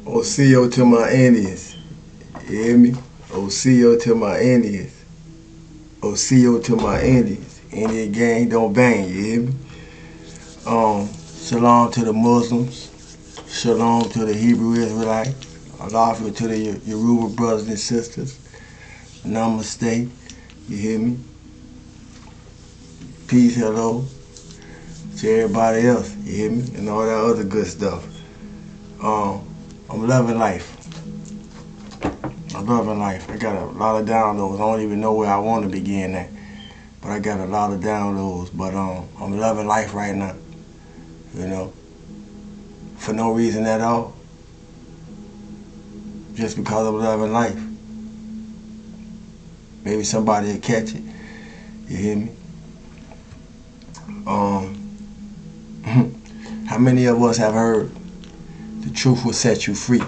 OCO to my Indians. You hear me? OCO to my Indians. OCO to my Indians. Indian gang don't bang, you hear me? Shalom to the Muslims. Shalom to the Hebrew Israelites. Alafia to the Yoruba brothers and sisters. Namaste. You hear me? Peace, hello to everybody else. You hear me? And all that other good stuff. I'm loving life. I'm loving life. I got a lot of downloads. I don't even know where I want to begin at. But I got a lot of downloads. But I'm loving life right now. You know, for no reason at all. Just because I'm loving life. Maybe somebody will catch it. You hear me? How many of us have heard the truth will set you free?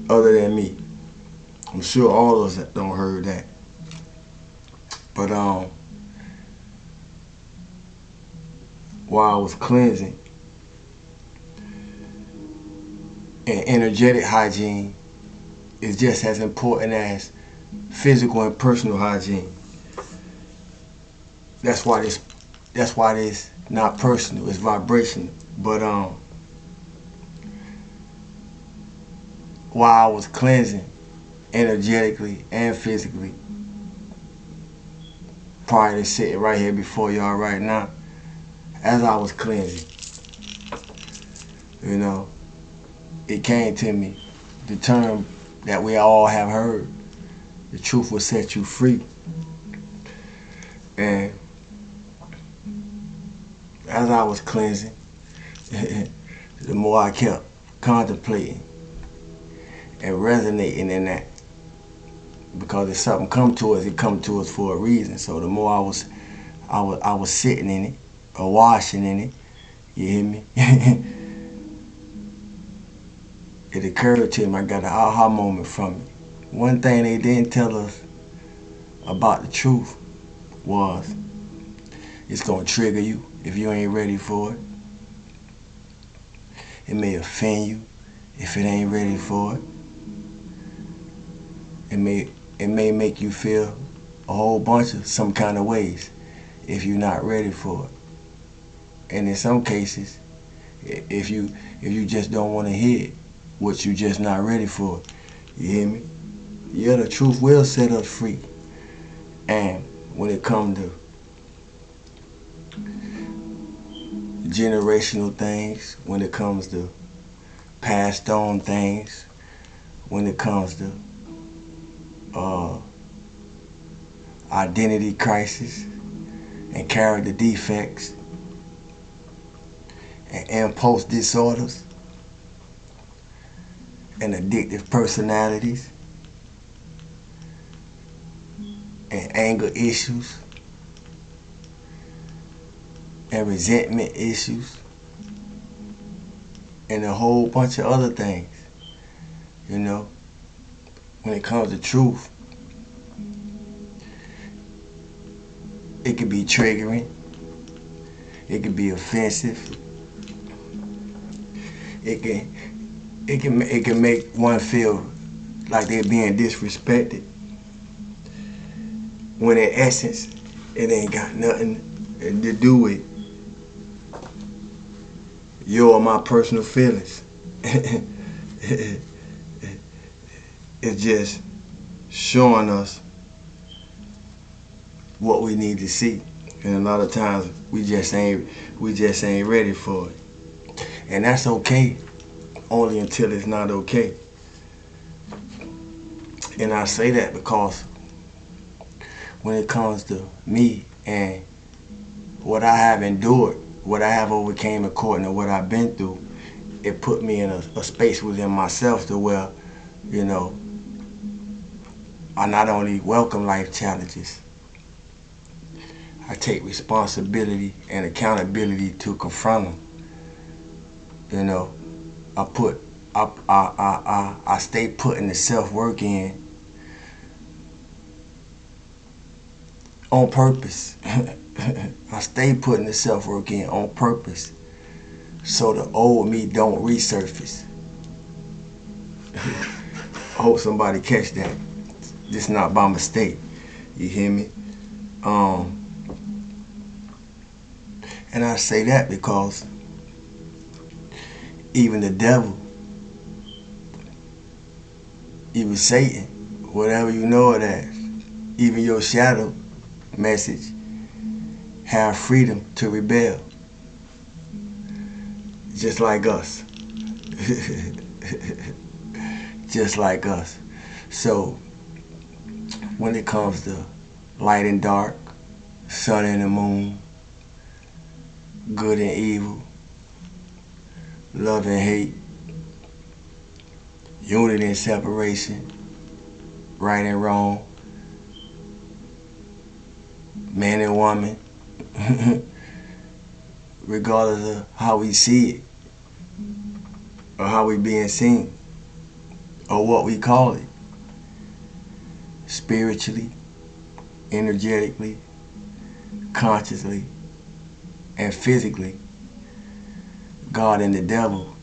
Other than me. I'm sure all of us don't heard that. But while I was cleansing, and energetic hygiene is just as important as physical and personal hygiene. That's why this not personal, it's vibrational. But while I was cleansing energetically and physically, prior to sitting right here before y'all right now, as I was cleansing, you know, it came to me, the term that we all have heard, the truth will set you free. And as I was cleansing, the more I kept contemplating and resonating in that, because if something come to us, it come to us for a reason. So the more I was sitting in it or washing in it, you hear me? It occurred to me, I got an aha moment from it. One thing they didn't tell us about the truth was it's gonna trigger you if you ain't ready for it. It may offend you if it ain't ready for it. It may make you feel a whole bunch of some kind of ways if you're not ready for it. And in some cases, if you just don't want to hear it, what you just not ready for. You hear me? Yeah, the truth will set us free. And when it comes to generational things, when it comes to passed on things, when it comes to identity crisis and character defects and impulse disorders and addictive personalities and anger issues and resentment issues and a whole bunch of other things. You know, when it comes to truth, it can be triggering, it can be offensive, it can make one feel like they're being disrespected, when in essence it ain't got nothing to do with your or my personal feelings. It's just showing us what we need to see, and a lot of times we just ain't ready for it, and that's okay, only until it's not okay. And I say that because when it comes to me and what I have endured, what I have overcame according to what I've been through, it put me in a space within myself to where, you know, I not only welcome life challenges, I take responsibility and accountability to confront them. You know, I stay putting the self-work in on purpose. I stay putting the self-work in on purpose so the old me don't resurface. I hope somebody catch that. Just not by mistake. You hear me? Um, and I say that because even the devil, even Satan, whatever you know it as, even your shadow message, have freedom to rebel, just like us. Just like us. So when it comes to light and dark, sun and the moon, good and evil, love and hate, unity and separation, right and wrong, man and woman, regardless of how we see it or how we being seen or what we call it, spiritually, energetically, consciously, and physically, God and the devil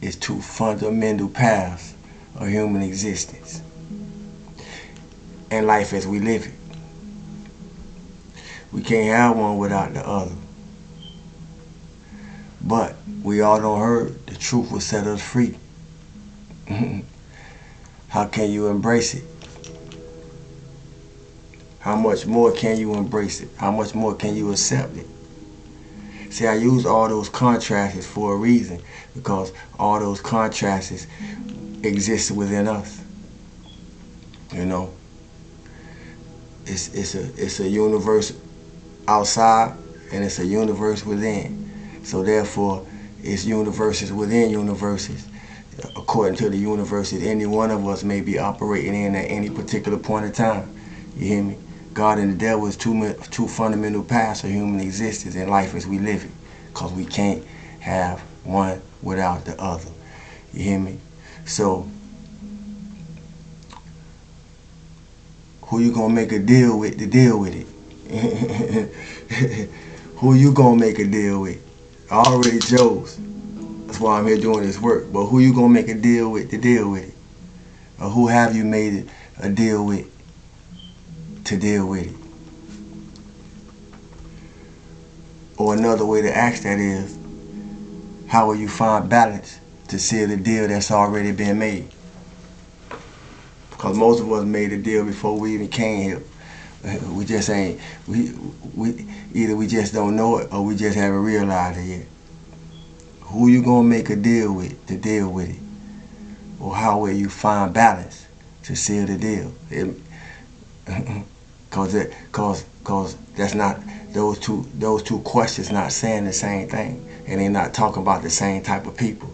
is two fundamental paths of human existence and life as we live it. We can't have one without the other. But we all don't heard the truth will set us free. How can you embrace it? How much more can you embrace it? How much more can you accept it? See, I use all those contrasts for a reason, because all those contrasts exist within us. You know, it's a universe outside and it's a universe within. So therefore, it's universes within universes. According to the universes any one of us may be operating in at any particular point in time. You hear me? God and the devil is two fundamental paths of human existence and life as we live it. Because we can't have one without the other. You hear me? So, who you gonna make a deal with to deal with it? Who you gonna make a deal with? I already chose. That's why I'm here doing this work. But who you gonna make a deal with to deal with it? Or who have you made it a deal with to deal with it? Or another way to ask that is, how will you find balance to seal the deal that's already been made? Because most of us made a deal before we even came here. We just ain't, either we just don't know it or we just haven't realized it yet. Who you gonna make a deal with to deal with it? Or how will you find balance to seal the deal? Cause that's not, those two questions not saying the same thing, and they're not talking about the same type of people.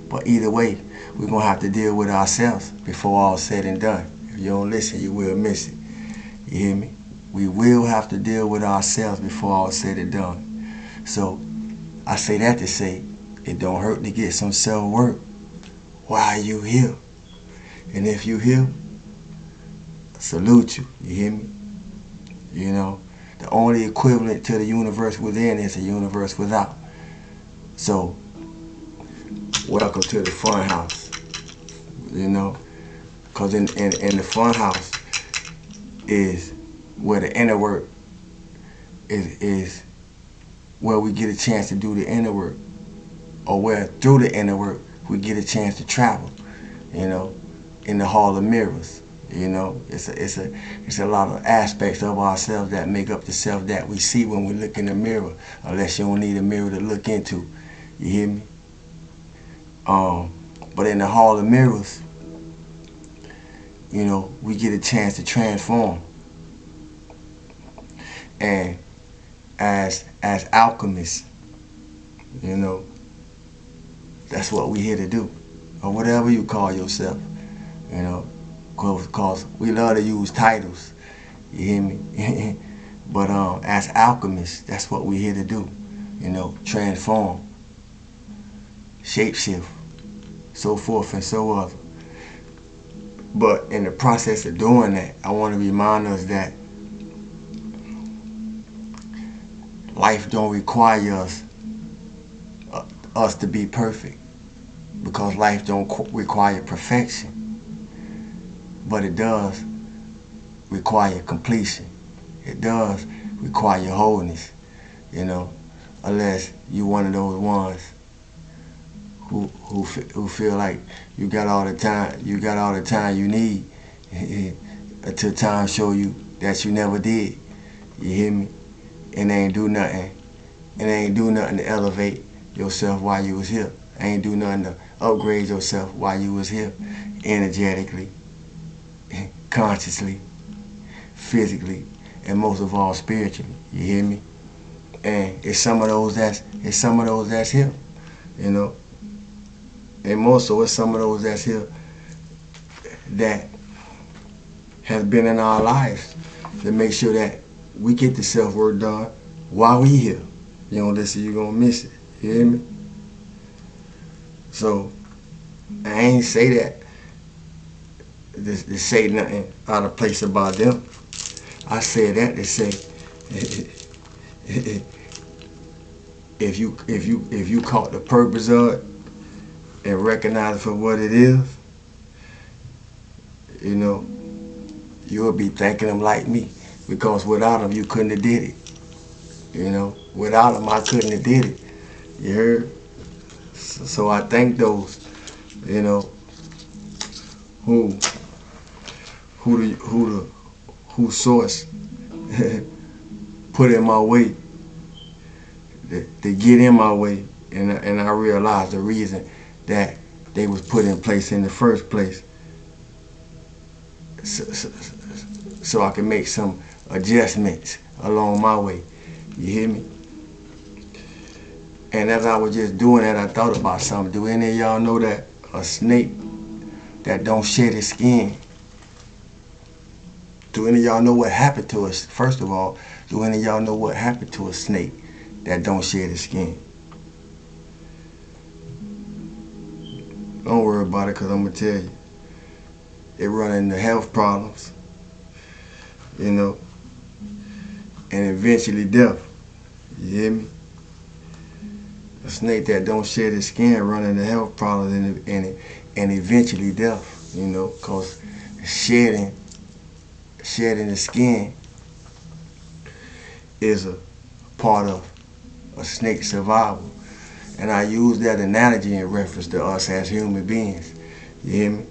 But either way, we're gonna have to deal with ourselves before all said and done. If you don't listen, you will miss it. You hear me? We will have to deal with ourselves before all said and done. So I say that to say it don't hurt to get some self-work while you here. And if you here, salute you. You hear me? You know, the only equivalent to the universe within is the universe without. So, welcome to the fun house. You know, because in the fun house is where the inner work is where we get a chance to do the inner work, or where through the inner work we get a chance to travel. You know, in the hall of mirrors. You know, it's a lot of aspects of ourselves that make up the self that we see when we look in the mirror, unless you don't need a mirror to look into. You hear me? But in the hall of mirrors, you know, we get a chance to transform. And as alchemists, you know, that's what we here to do, or whatever you call yourself. You know, because we love to use titles. You hear me? But as alchemists, that's what we're here to do. You know, transform, shapeshift, so forth and so on. But in the process of doing that, I want to remind us that life don't require us to be perfect. because life don't require perfection, but it does require completion. It does require wholeness, you know, unless you one of those ones who feel like you got all the time you need until time show you that you never did. You hear me? And ain't do nothing. And ain't do nothing to elevate yourself while you was here. Ain't do nothing to upgrade yourself while you was here, energetically, consciously, physically, and most of all spiritually. You hear me? And it's some of those that's here, you know. And more so it's some of those that's here that has been in our lives to make sure that we get the self-work done while we here. You don't listen, you're gonna miss it. You hear me? So I ain't say that to say nothing out of place about them. I say that to say if you caught the purpose of it and recognize it for what it is, you know, you'll be thanking them like me. Because without them, you couldn't have did it. You know, without them, I couldn't have did it. You heard? So I thank those, you know, who source put in my way to get in my way, and I realized the reason that they was put in place in the first place, so I can make some adjustments along my way. You hear me? And as I was just doing that, I thought about something. Do any of y'all know that a snake that don't shed its skin? Do any of y'all know what happened to us? First of all, do any of y'all know what happened to a snake that don't shed its skin? Don't worry about it, because I'm going to tell you. It run into health problems, you know, and eventually death. You hear me? A snake that don't shed its skin run into health problems and eventually death, you know, because shedding the skin is a part of a snake's survival. And I use that analogy in reference to us as human beings. You hear me?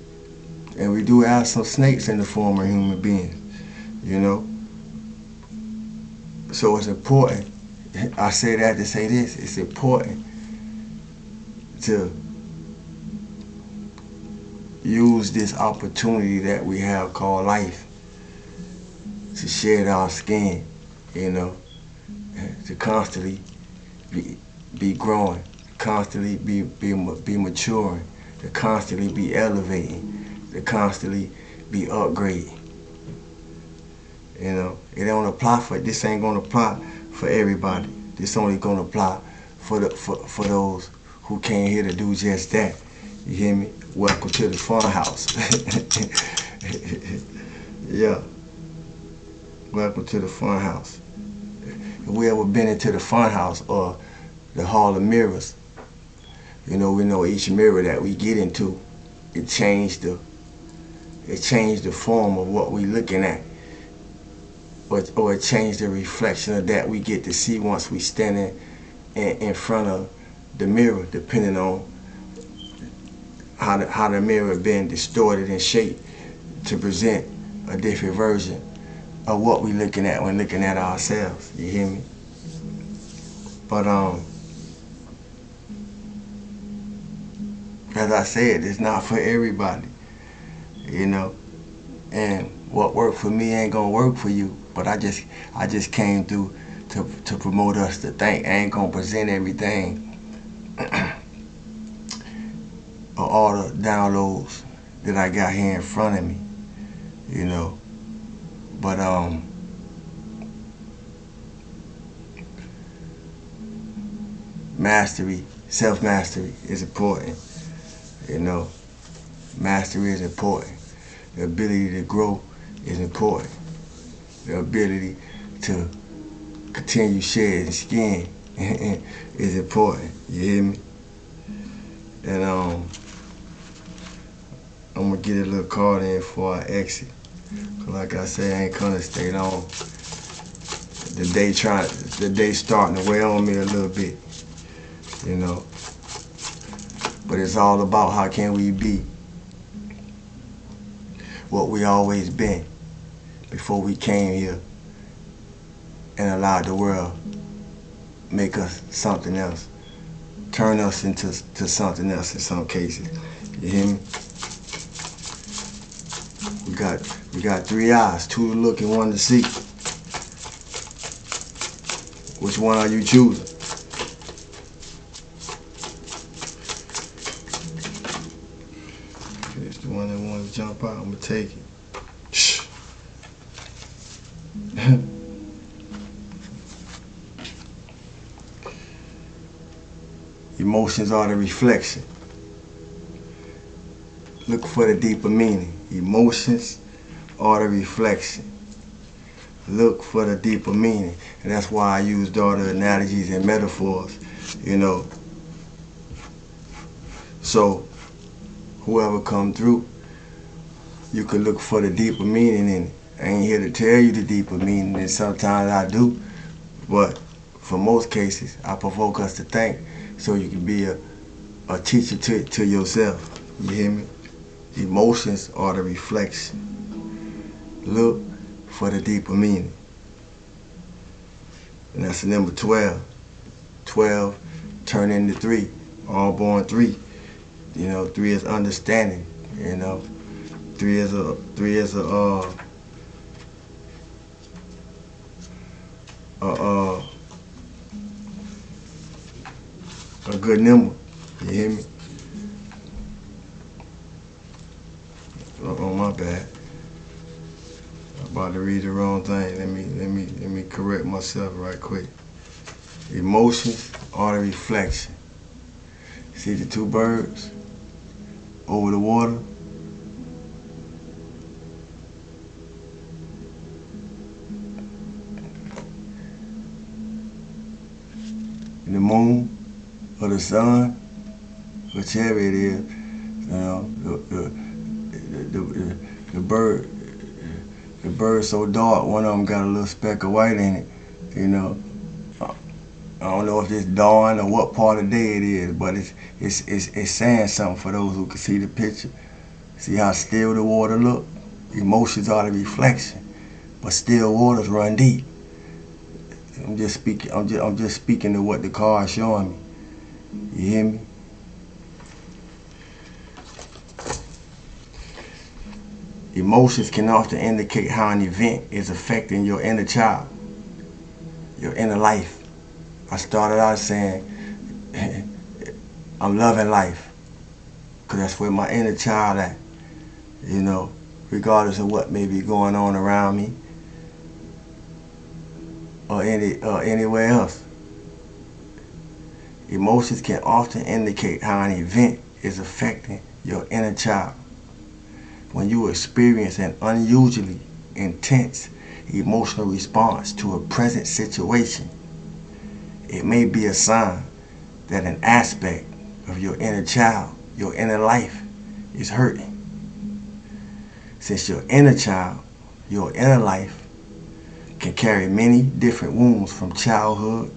And we do have some snakes in the form of human beings, you know. So it's important. I say that to say this. It's important to use this opportunity that we have called life to shed our skin, you know, to constantly be growing, constantly be maturing, to constantly be elevating, to constantly be upgrading. You know, it don't apply for, this ain't gonna apply for everybody. This only gonna apply for those who came here to do just that. You hear me? Welcome to the fun house. Yeah. Welcome to the fun house. If we ever been into the fun house or the hall of mirrors, you know, we know each mirror that we get into, it changed the form of what we looking at. Or it changed the reflection of that we get to see once we stand in front of the mirror, depending on how the mirror been distorted and shaped to present a different version of what we looking at when looking at ourselves. You hear me? But as I said, it's not for everybody, you know. And what worked for me ain't gonna work for you. But I just came through to promote us to think. I ain't gonna present everything or all the downloads that I got here in front of me, you know. But mastery, self-mastery is important, you know. Mastery is important. The ability to grow is important. The ability to continue shedding skin is important. You hear me? And I'm gonna get a little card in before I exit. Cause like I said, I ain't gonna stay long. The day starting to weigh on me a little bit, you know. But it's all about how can we be what we always been before we came here and allowed the world make us something else, turn us into something else in some cases. You hear me? We got 3 eyes, 2 to look and 1 to see. Which one are you choosing? It's the one that wants to jump out. I'm gonna take it. Shh. Emotions are the reflection. Look for the deeper meaning. Emotions are the reflection. Look for the deeper meaning. And that's why I used all the analogies and metaphors, you know. So whoever come through, you could look for the deeper meaning in it. I ain't here to tell you the deeper meaning, and sometimes I do. But for most cases, I provoke us to think so you can be a teacher to yourself. You hear me? Emotions are the reflection. Look for the deeper meaning. And that's the number 12. 12 turn into 3. All born 3. You know, 3 is understanding. You know, 3 is a good number. You hear me? Oh, my bad. I'm about to read the wrong thing. Let me correct myself right quick. Emotions are the reflection. See the 2 birds over the water? And the moon or the sun, whichever it is, you know, the bird's so dark, one of them got a little speck of white in it, you know. I don't know if it's dawn or what part of the day it is, but it's saying something for those who can see the picture. See how still the water look? Emotions are the reflection, but still waters run deep. I'm just speaking to what the card is showing me. You hear me? Emotions can often indicate how an event is affecting your inner child, your inner life. I started out saying, I'm loving life, because that's where my inner child at, you know, regardless of what may be going on around me or anywhere else. Emotions can often indicate how an event is affecting your inner child. When you experience an unusually intense emotional response to a present situation, it may be a sign that an aspect of your inner child, your inner life, is hurting. Since your inner child, your inner life, can carry many different wounds from childhood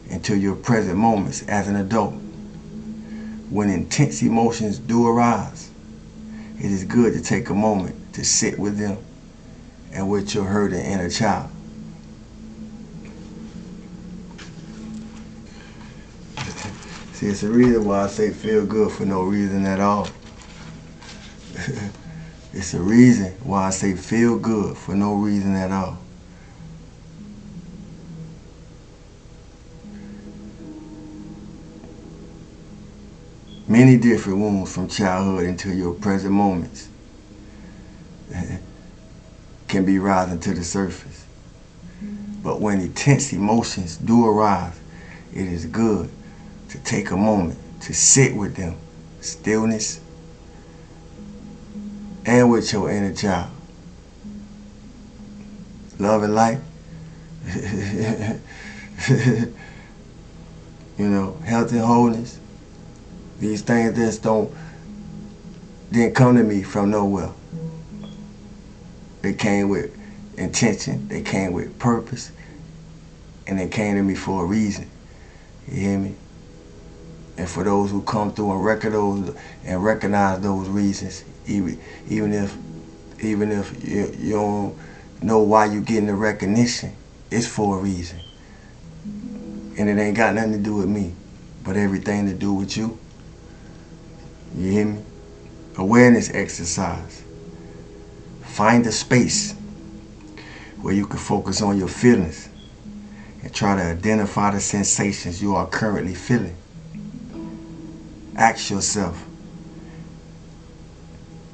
into your present moments as an adult. When intense emotions do arise, it is good to take a moment to sit with them and with your hurting inner child. See, it's a reason why I say feel good for no reason at all. It's a reason why I say feel good for no reason at all. Many different wounds from childhood into your present moments can be rising to the surface. But when intense emotions do arise, it is good to take a moment to sit with them, stillness, and with your inner child. Love and light, you know, health and wholeness, These things just didn't come to me from nowhere. They came with intention, they came with purpose, and they came to me for a reason. You hear me? And for those who come through and recognize those reasons, even if you don't know why you're getting the recognition, it's for a reason. And it ain't got nothing to do with me, but everything to do with you. You hear me? Awareness exercise. Find a space where you can focus on your feelings and try to identify the sensations you are currently feeling. Ask yourself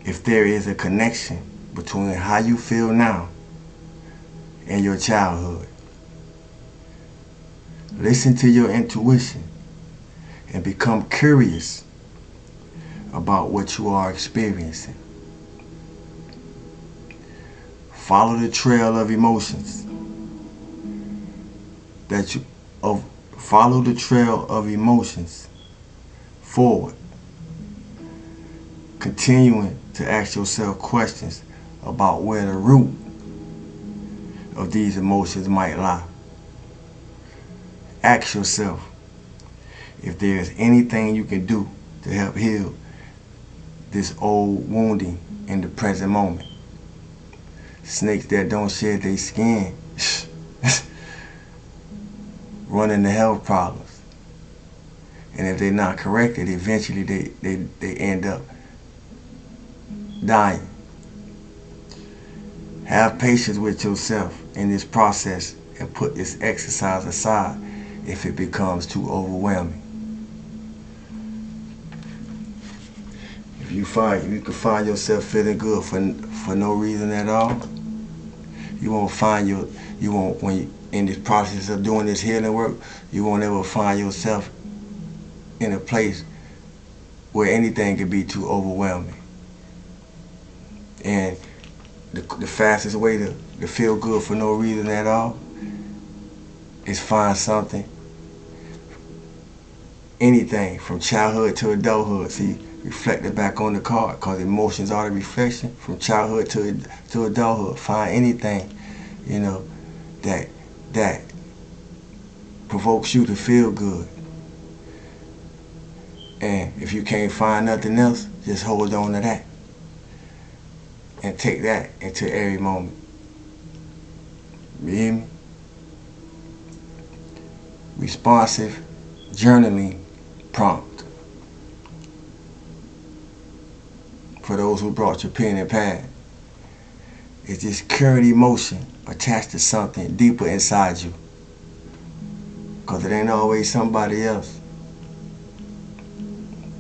if there is a connection between how you feel now and your childhood. Listen to your intuition and become curious about what you are experiencing. Follow the trail of emotions follow the trail of emotions forward, continuing to ask yourself questions about where the root of these emotions might lie. Ask yourself if there is anything you can do to help heal this old wounding in the present moment. Snakes that don't shed their skin run into health problems. And if they're not corrected, eventually they end up dying. Have patience with yourself in this process and put this exercise aside if it becomes too overwhelming. If you can find yourself feeling good for no reason at all, when you in this process of doing this healing work, you won't ever find yourself in a place where anything can be too overwhelming. And the fastest way to feel good for no reason at all is find something, anything from childhood to adulthood. See, reflect it back on the card, because emotions are the reflection from childhood to adulthood. Find anything, that provokes you to feel good. And if you can't find nothing else, just hold on to that and take that into every moment. You hear me? Responsive journaling prompt. For those who brought your pen and pad, it's this current emotion attached to something deeper inside you. Because it ain't always somebody else.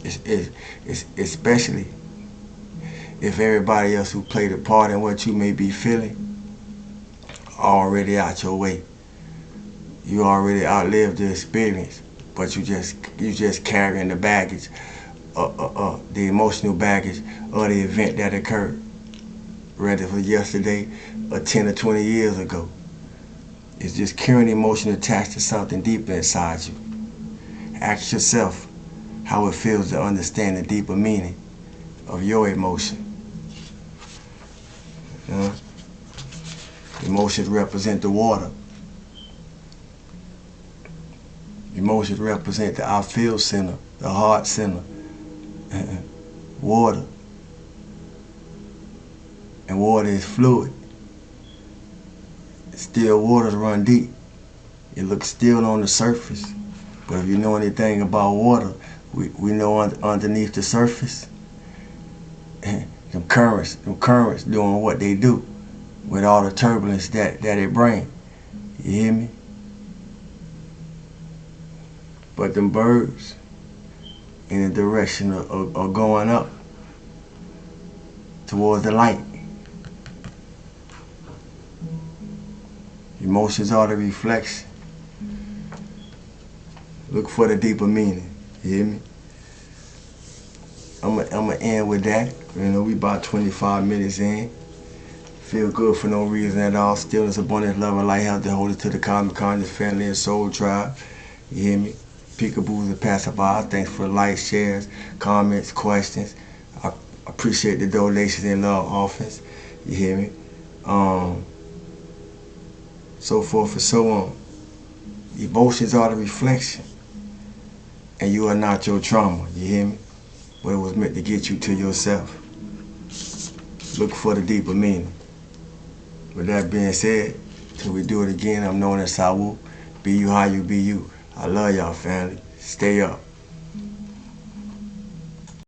It's especially if everybody else who played a part in what you may be feeling already out your way. You already outlived the experience, but you just carrying the baggage, the emotional baggage of the event that occurred, whether it was yesterday or 10 or 20 years ago. It's just current emotion attached to something deeper inside you. Ask yourself how it feels to understand the deeper meaning of your emotion. Emotions represent the water. Emotions represent the I feel center, the heart center. Water. And water is fluid. Still waters run deep. It looks still on the surface. But if you know anything about water, we know underneath the surface, them currents doing what they do with all the turbulence that it brings. You hear me? But them birds in the direction of going up towards the light. Emotions are the reflection. Look for the deeper meaning. You hear me? I'm gonna end with that. We about 25 minutes in. Feel good for no reason at all. Stillness, abundance, love, and light, health, and hold it to the common conscious family and soul tribe. You hear me? peekaboos and passerbys. Thanks for the likes, shares, comments, questions. I appreciate the donations and love offerings. You hear me? So forth and so on. Emotions are the reflection, and you are not your trauma. You hear me? But it was meant to get you to yourself. Look for the deeper meaning. With that being said, till we do it again, I'm known as Sawu. Be you how you be you. I love y'all, family. Stay up.